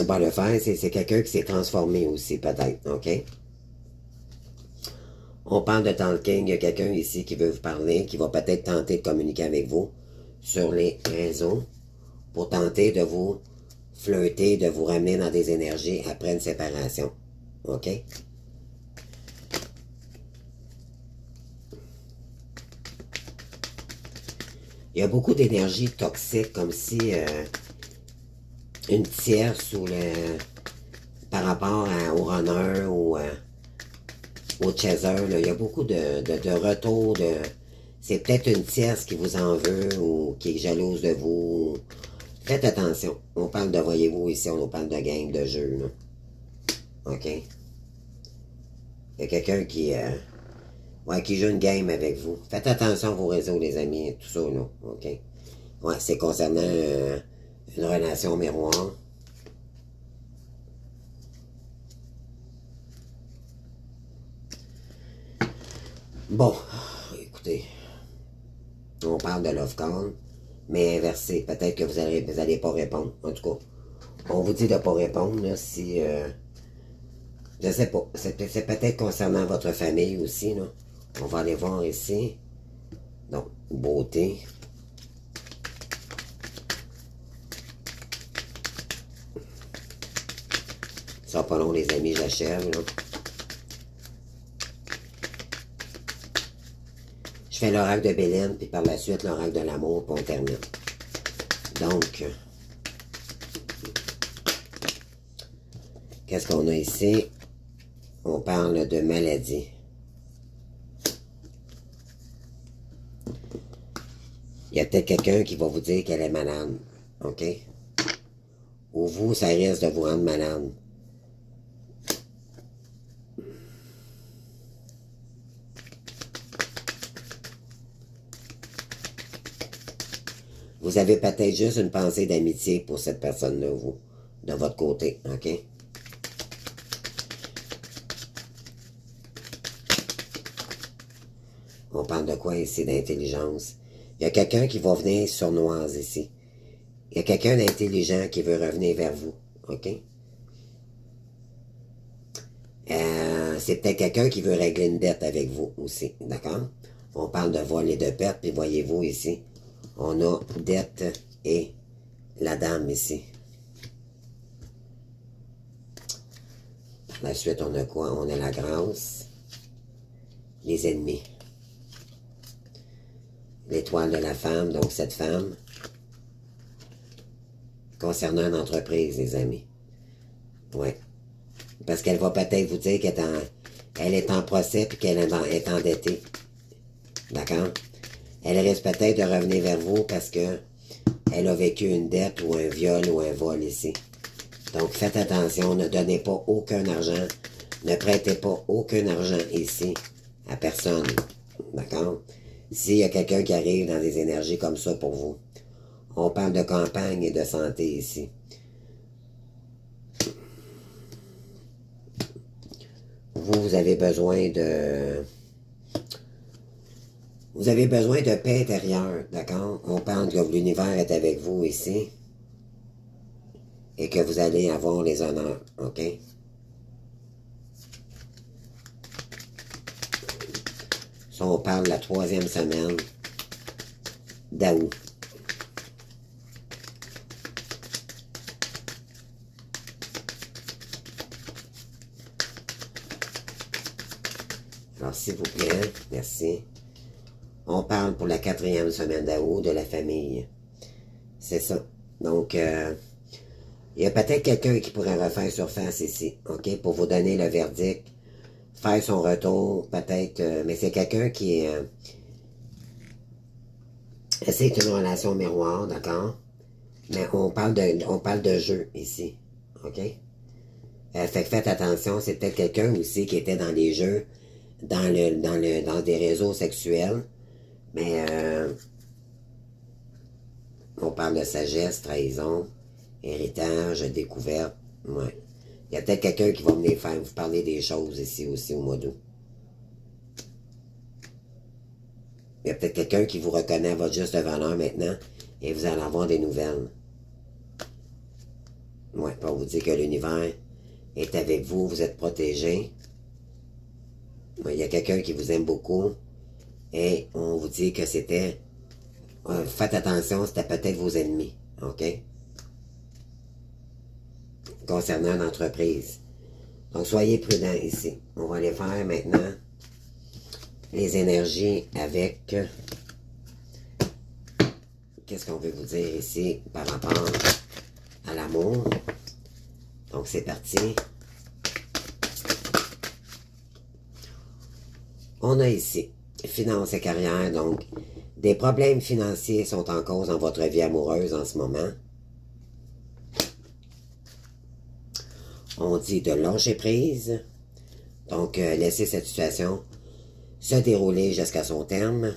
A: Bon, le faire, c'est quelqu'un qui s'est transformé aussi, peut-être, OK? On parle de talking, il y a quelqu'un ici qui veut vous parler, qui va peut-être tenter de communiquer avec vous sur les réseaux pour tenter de vous flirter, de vous ramener dans des énergies après une séparation, OK? Il y a beaucoup d'énergie toxique, comme si une tierce ou par rapport au runner ou au chaser. Là, il y a beaucoup de retours. C'est peut-être une tierce qui vous en veut ou qui est jalouse de vous. Faites attention. On parle de, voyez-vous, ici, on parle de game, de jeu. Là. OK? Il y a quelqu'un qui joue une game avec vous. Faites attention à vos réseaux, les amis, tout ça, là. OK? Ouais, c'est concernant une relation miroir. Bon, écoutez, on parle de love call, mais inversé. Peut-être que vous allez pas répondre. En tout cas, on vous dit de pas répondre, là, si... je sais pas. C'est peut-être concernant votre famille aussi, là. On va aller voir ici. Donc, beauté. Ça sera pas long, les amis, j'achève, là. Je fais l'oracle de Bélène, puis par la suite, l'oracle de l'amour, puis on termine. Donc, qu'est-ce qu'on a ici? On parle de maladie. Il y a peut-être quelqu'un qui va vous dire qu'elle est malade, OK? Ou vous, ça risque de vous rendre malade. Vous avez peut-être juste une pensée d'amitié pour cette personne-là, vous, de votre côté, OK? On parle de quoi ici, d'intelligence? Il y a quelqu'un qui va venir sournoise ici. Il y a quelqu'un d'intelligent qui veut revenir vers vous, OK? C'est peut-être quelqu'un qui veut régler une dette avec vous aussi, d'accord? On parle de vol et de perte, puis voyez-vous ici, on a dette et la dame ici. Par la suite, on a quoi? On a la grâce, les ennemis. L'étoile de la femme, donc cette femme, concernant une entreprise, les amis. Ouais. Parce qu'elle va peut-être vous dire qu'elle est en procès puis qu'elle est endettée. D'accord? Elle risque peut-être de revenir vers vous parce que elle a vécu une dette ou un viol ou un vol ici. Donc, faites attention, ne donnez pas aucun argent, ne prêtez pas aucun argent ici à personne. D'accord? S'il y a quelqu'un qui arrive dans des énergies comme ça pour vous, on parle de campagne et de santé ici. Vous avez besoin de... Vous avez besoin de paix intérieure, d'accord? On parle que l'univers est avec vous ici et que vous allez avoir les honneurs, OK? Ça, on parle de la 3e semaine d'août. Alors, s'il vous plaît, merci. On parle pour la 4e semaine d'août de la famille. C'est ça. Donc, il y a peut-être quelqu'un qui pourrait refaire surface ici, OK, pour vous donner le verdict, faire son retour, peut-être, mais c'est quelqu'un qui est... c'est une relation miroir, d'accord? Mais on parle de jeu ici, OK? Fait que faites attention, c'est peut-être quelqu'un aussi qui était dans les jeux, dans des réseaux sexuels, mais on parle de sagesse, trahison, héritage, découverte, ouais. Il y a peut-être quelqu'un qui va venir vous parler des choses ici aussi au mois d'août. Il y a peut-être quelqu'un qui vous reconnaît à votre juste valeur maintenant et vous allez avoir des nouvelles. Ouais, pour vous dire que l'univers est avec vous, vous êtes protégé. Ouais, il y a quelqu'un qui vous aime beaucoup et on vous dit que c'était... faites attention, c'était peut-être vos ennemis, OK? Concernant l'entreprise. Donc, soyez prudents ici. On va aller faire maintenant les énergies avec... Qu'est-ce qu'on veut vous dire ici par rapport à l'amour. Donc, c'est parti. On a ici, finances et carrière, donc, des problèmes financiers sont en cause dans votre vie amoureuse en ce moment. On dit de lâcher prise. Donc, laisser cette situation se dérouler jusqu'à son terme.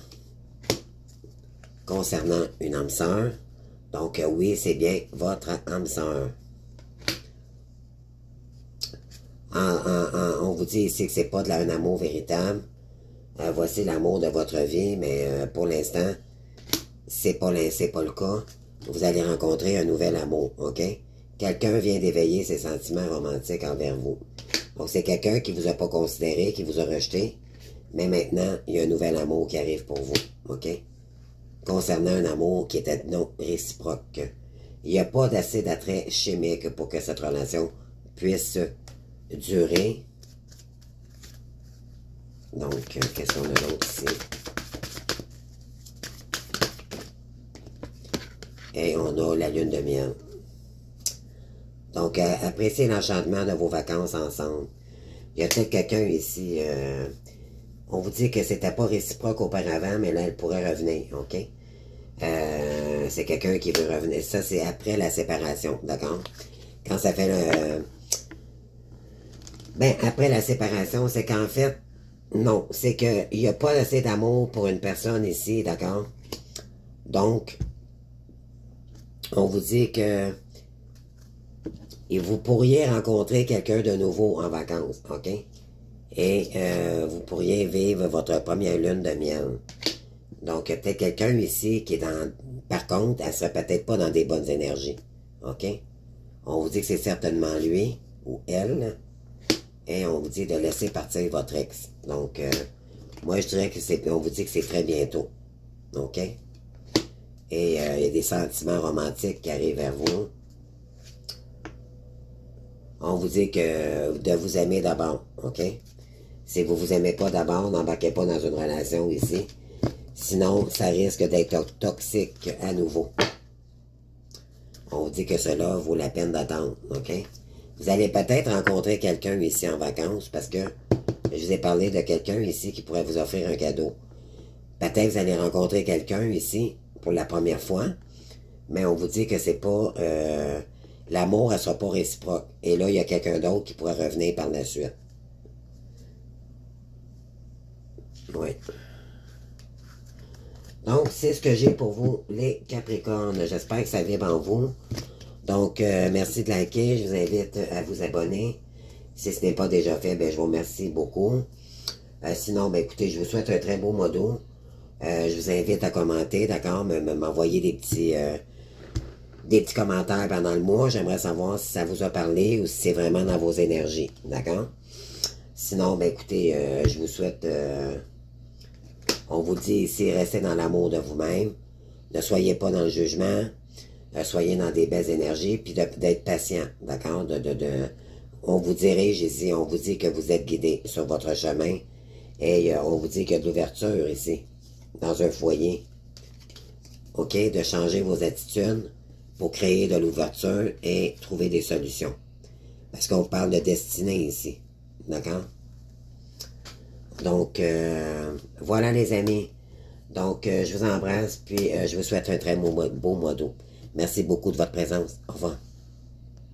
A: Concernant une âme sœur. Donc, oui, c'est bien votre âme sœur. On vous dit ici que c'est pas un amour véritable. Voici l'amour de votre vie, mais pour l'instant, c'est pas le cas. Vous allez rencontrer un nouvel amour, ok? Quelqu'un vient d'éveiller ses sentiments romantiques envers vous. Donc, c'est quelqu'un qui vous a pas considéré, qui vous a rejeté, mais maintenant, il y a un nouvel amour qui arrive pour vous, ok? Concernant un amour qui était non réciproque. Il n'y a pas d'assez d'attrait chimique pour que cette relation puisse durer. Donc, qu'est-ce qu'on a d'autre ici? Et on a la lune de miel. Donc, appréciez l'enchantement de vos vacances ensemble. Il y a peut-être quelqu'un ici, on vous dit que c'était pas réciproque auparavant, mais là, elle pourrait revenir, ok? C'est quelqu'un qui veut revenir. Ça, c'est après la séparation, d'accord? Quand ça fait le... Ben, après la séparation, c'est qu'en fait, non, c'est qu'il n'y a pas assez d'amour pour une personne ici, d'accord? Donc, on vous dit que et vous pourriez rencontrer quelqu'un de nouveau en vacances, ok? Et vous pourriez vivre votre première lune de miel. Donc, il y a peut-être quelqu'un ici qui est dans... Par contre, elle serait peut-être pas dans des bonnes énergies, ok? On vous dit que c'est certainement lui ou elle. Et on vous dit de laisser partir votre ex. Donc, moi, je dirais que c'est... On vous dit que c'est très bientôt, ok? Et il y a des sentiments romantiques qui arrivent vers vous. On vous dit que de vous aimer d'abord, ok? Si vous vous aimez pas d'abord, n'embarquez pas dans une relation ici. Sinon, ça risque d'être toxique à nouveau. On vous dit que cela vaut la peine d'attendre, ok? Vous allez peut-être rencontrer quelqu'un ici en vacances parce que je vous ai parlé de quelqu'un ici qui pourrait vous offrir un cadeau. Peut-être vous allez rencontrer quelqu'un ici pour la première fois, mais on vous dit que c'est pas... l'amour, elle sera pas réciproque. Et là, il y a quelqu'un d'autre qui pourra revenir par la suite. Oui. Donc, c'est ce que j'ai pour vous, les Capricornes. J'espère que ça vibre en vous. Donc, merci de liker. Je vous invite à vous abonner. Si ce n'est pas déjà fait, ben, je vous remercie beaucoup. Sinon, ben, écoutez, je vous souhaite un très beau mois d'août. Je vous invite à commenter, d'accord? M'envoyer des petits commentaires pendant le mois. J'aimerais savoir si ça vous a parlé ou si c'est vraiment dans vos énergies, d'accord? Sinon, ben, écoutez, je vous souhaite... on vous dit ici, restez dans l'amour de vous-même. Ne soyez pas dans le jugement. Soyez dans des belles énergies. Puis d'être patient. D'accord? On vous dirige ici. On vous dit que vous êtes guidé sur votre chemin. Et on vous dit qu'il y a de l'ouverture ici. Dans un foyer. OK? De changer vos attitudes pour créer de l'ouverture et trouver des solutions. Parce qu'on parle de destinée ici. D'accord? Donc, voilà les amis. Donc, je vous embrasse, puis je vous souhaite un très beau mois d'août. Merci beaucoup de votre présence. Au revoir.